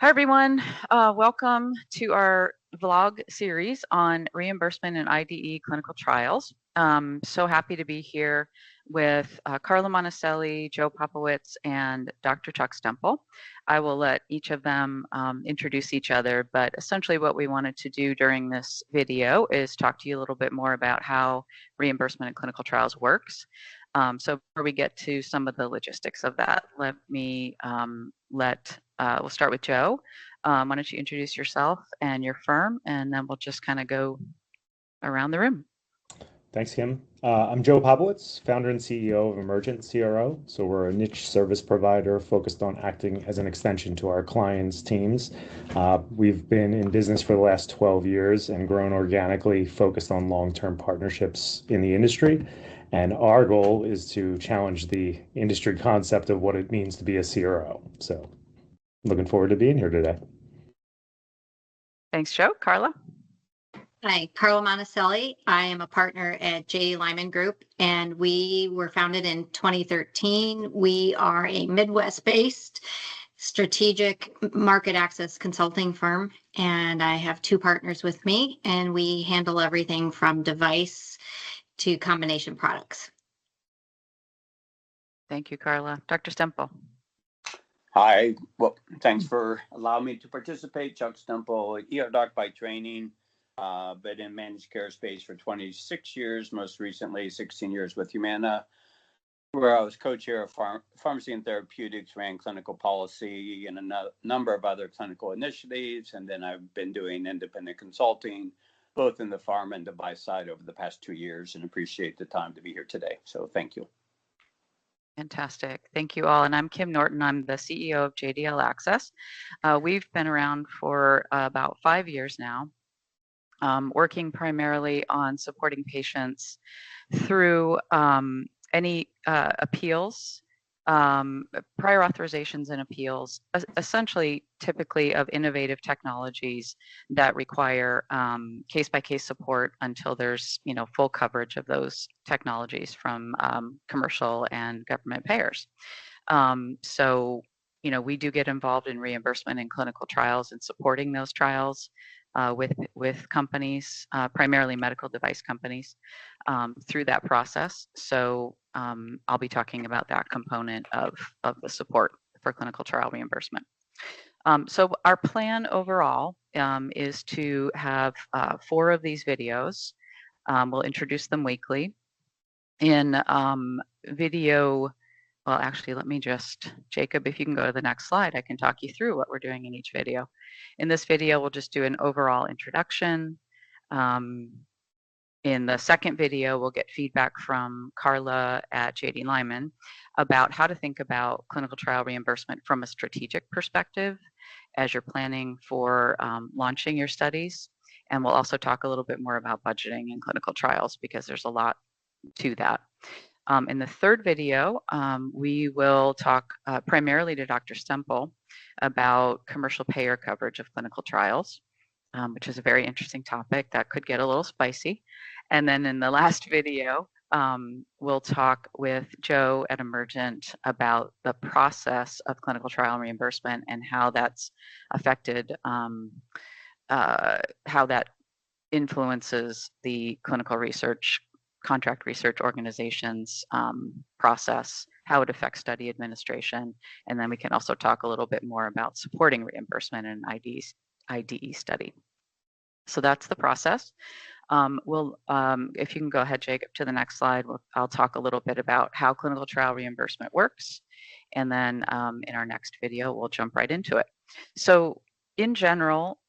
Hi, everyone. Welcome to our vlog series on reimbursement and IDE clinical trials. So happy to be here with Carla Monticelli, Joe Popowitz, and Dr. Chuck Stemple. I will let each of them introduce each other, but essentially what we wanted to do during this video is talk to you a little bit more about how reimbursement and clinical trials works. So before we get to some of the logistics of that, let me we'll start with Joe. Why don't you introduce yourself and your firm, and then we'll just kind of go around the room. Thanks, Kim. I'm Joe Popowitz, founder and CEO of Emergent CRO. So we're a niche service provider focused on acting as an extension to our clients' teams. We've been in business for the last 12 years and grown organically, focused on long-term partnerships in the industry. And our goal is to challenge the industry concept of what it means to be a CRO. So looking forward to being here today. Thanks, Joe. Carla? Hi, Carla Monticelli. I am a partner at J.D. Lyman Group, and we were founded in 2013. We are a Midwest-based strategic market access consulting firm, and I have two partners with me, and we handle everything from device to combination products. Thank you, Carla. Dr. Stemple. Hi. Well, thanks for allowing me to participate. Chuck Stemple, ER doc by training. Been in managed care space for 26 years, most recently 16 years with Humana, where I was co-chair of pharmacy and therapeutics, ran clinical policy and a number of other clinical initiatives. And then I've been doing independent consulting, both in the pharma and device side over the past 2 years, and appreciate the time to be here today. So thank you. Fantastic. Thank you all. And I'm Kim Norton. I'm the CEO of JDL Access. We've been around for about 5 years now. Working primarily on supporting patients through any appeals, prior authorizations and appeals, essentially typically of innovative technologies that require case-by-case support until there's full coverage of those technologies from commercial and government payers. So we do get involved in reimbursement and clinical trials and supporting those trials. With companies, primarily medical device companies, through that process. So I'll be talking about that component of the support for clinical trial reimbursement. So our plan overall is to have 4 of these videos. We'll introduce them weekly. In video, well, actually, let me just, Jacob, if you can go to the next slide, I can talk you through what we're doing in each video. In this video, we'll just do an overall introduction. In the second video, we'll get feedback from Carla at JD Lyman about how to think about clinical trial reimbursement from a strategic perspective as you're planning for launching your studies. And we'll also talk a little bit more about budgeting and clinical trials because there's a lot to that. In the third video, we will talk primarily to Dr. Stemple about commercial payer coverage of clinical trials, which is a very interesting topic that could get a little spicy. And then in the last video, we'll talk with Joe at Emergent about the process of clinical trial reimbursement and how that's affected, how that influences the clinical research contract research organizations process, how it affects study administration, and then we can also talk a little bit more about supporting reimbursement in IDE study. So that's the process. If you can go ahead, Jacob, to the next slide, I'll talk a little bit about how clinical trial reimbursement works, and then in our next video, we'll jump right into it. So in general,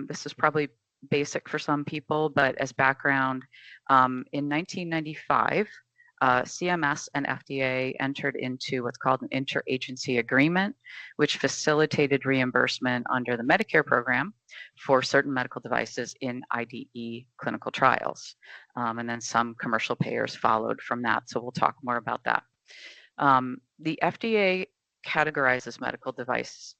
this is probably basic for some people, but as background, in 1995, CMS and FDA entered into what's called an interagency agreement, which facilitated reimbursement under the Medicare program for certain medical devices in IDE clinical trials. And then some commercial payers followed from that, so we'll talk more about that. The FDA categorizes medical devices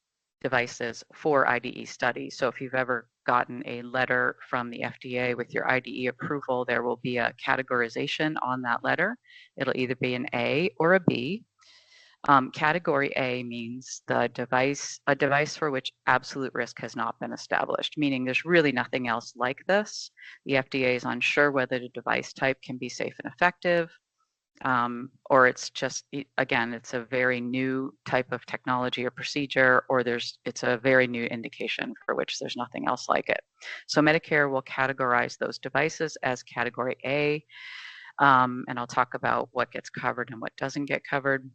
for IDE studies. So if you've ever gotten a letter from the FDA with your IDE approval, there will be a categorization on that letter. It'll either be an A or a B. Category A means a device for which absolute risk has not been established, meaning there's really nothing else like this. The FDA is unsure whether the device type can be safe and effective, or it's just, again, it's a very new type of technology or procedure, or it's a very new indication for which there's nothing else like it. So Medicare will categorize those devices as Category A, and I'll talk about what gets covered and what doesn't get covered.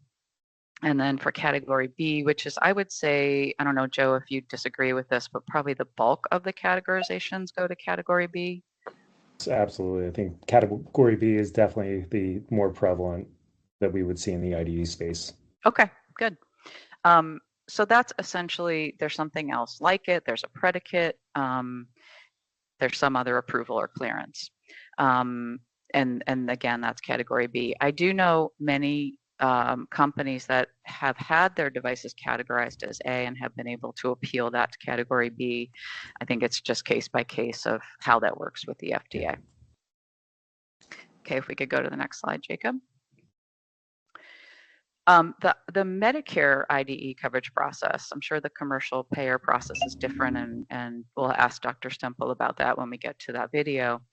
And then for Category B, which is, I would say, I don't know, Joe, if you disagree with this, but probably the bulk of the categorizations go to Category B. Absolutely. I think Category B is definitely the more prevalent that we would see in the IDE space. Okay, good. So that's essentially, there's something else like it. There's a predicate. There's some other approval or clearance. And again, that's Category B. I do know many companies that have had their devices categorized as A and have been able to appeal that to Category B. I think it's just case by case of how that works with the FDA. Okay, if we could go to the next slide, Jacob. The Medicare IDE coverage process, I'm sure the commercial payer process is different, and we'll ask Dr. Stempel about that when we get to that video.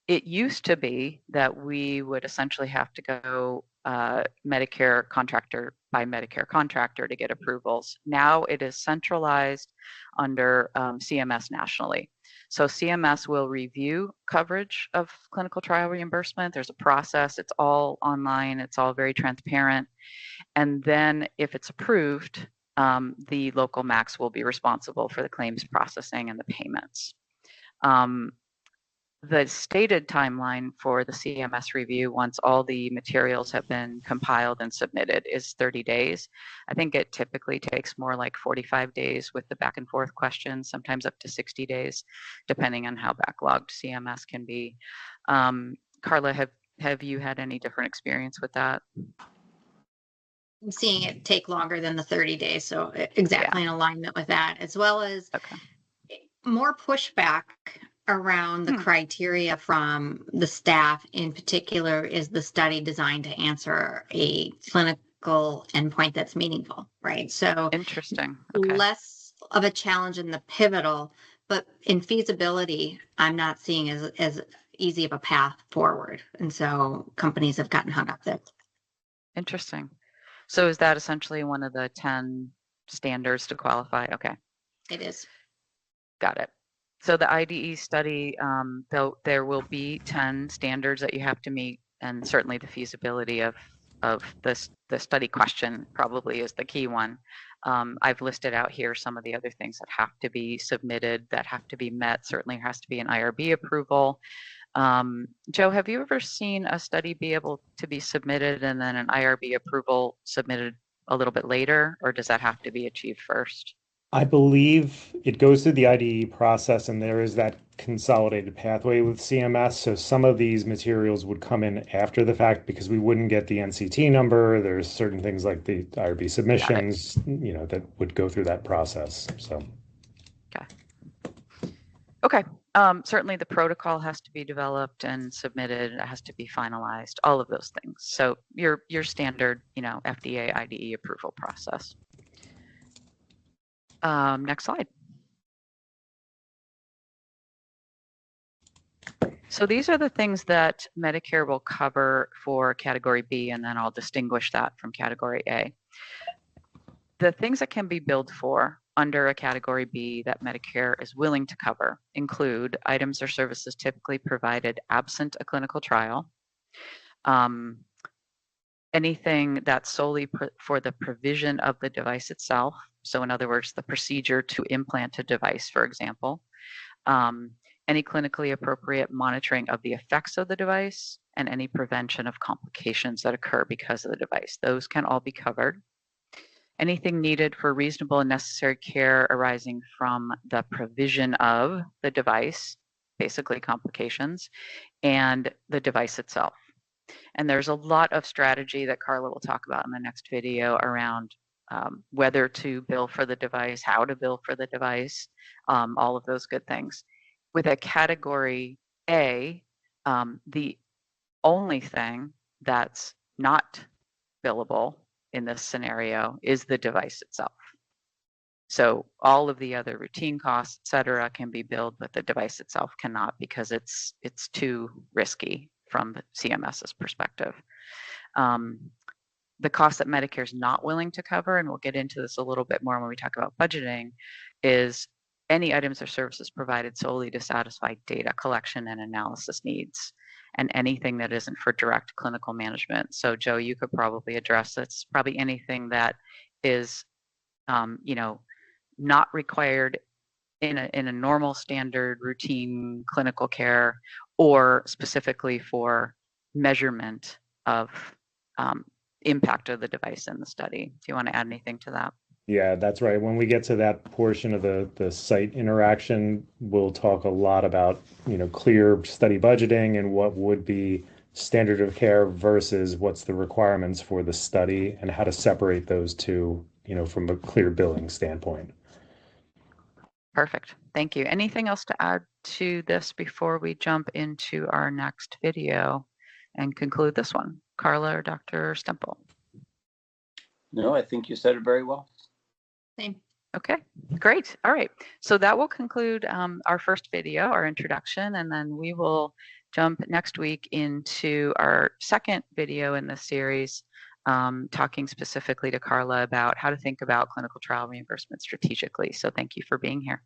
It used to be that we would essentially have to go Medicare contractor by Medicare contractor to get approvals. Now it is centralized under CMS nationally. So CMS will review coverage of clinical trial reimbursement. There's a process. It's all online. It's all very transparent. And then if it's approved, the local MACs will be responsible for the claims processing and the payments. The stated timeline for the CMS review, once all the materials have been compiled and submitted, is 30 days. I think it typically takes more like 45 days with the back and forth questions, sometimes up to 60 days, depending on how backlogged CMS can be. Carla, have you had any different experience with that? I'm seeing it take longer than the 30 days, so exactly in alignment with that, as well as more pushback around the criteria from the staff. In particular, is the study designed to answer a clinical endpoint that's meaningful, right? So interesting. Less of a challenge in the pivotal, but in feasibility, I'm not seeing as easy of a path forward. And so companies have gotten hung up there. Interesting. So is that essentially one of the 10 standards to qualify? Okay. It is. Got it. So the IDE study, though there will be 10 standards that you have to meet, and certainly the feasibility of the study question probably is the key one. I've listed out here some of the other things that have to be submitted, that have to be met. Certainly has to be an IRB approval. Joe, have you ever seen a study be able to be submitted and then an IRB approval submitted a little bit later, or does that have to be achieved first? I believe it goes through the IDE process, and there is that consolidated pathway with CMS. So some of these materials would come in after the fact because we wouldn't get the NCT number. There's certain things like the IRB submissions, that would go through that process. So. Okay. Certainly the protocol has to be developed and submitted. It has to be finalized, all of those things. So your standard, FDA IDE approval process. Next slide. So these are the things that Medicare will cover for Category B, and then I'll distinguish that from Category A. The things that can be billed for under a Category B that Medicare is willing to cover include items or services typically provided absent a clinical trial, anything that's solely for the provision of the device itself. So in other words, the procedure to implant a device, for example, any clinically appropriate monitoring of the effects of the device, and any prevention of complications that occur because of the device. Those can all be covered. Anything needed for reasonable and necessary care arising from the provision of the device, basically complications, and the device itself. And there's a lot of strategy that Carla will talk about in the next video around whether to bill for the device, how to bill for the device, all of those good things. With a Category A, the only thing that's not billable in this scenario is the device itself. So all of the other routine costs, et cetera, can be billed, but the device itself cannot because it's too risky from the CMS's perspective. The cost that Medicare is not willing to cover, and we'll get into this a little bit more when we talk about budgeting, is any items or services provided solely to satisfy data collection and analysis needs, and anything that isn't for direct clinical management. So Joe, you could probably address this. Probably anything that is, not required in a normal standard routine clinical care, or specifically for measurement of impact of the device in the study. Do you want to add anything to that? Yeah, that's right. When we get to that portion of the site interaction, we'll talk a lot about, clear study budgeting and what would be standard of care versus what's the requirements for the study and how to separate those two, from a clear billing standpoint. Perfect. Thank you. Anything else to add to this before we jump into our next video and conclude this one? Carla or Dr. Stemple? No, I think you said it very well. Same. Okay, great. All right. So that will conclude our first video, our introduction, and then we will jump next week into our second video in this series, talking specifically to Carla about how to think about clinical trial reimbursement strategically. So thank you for being here.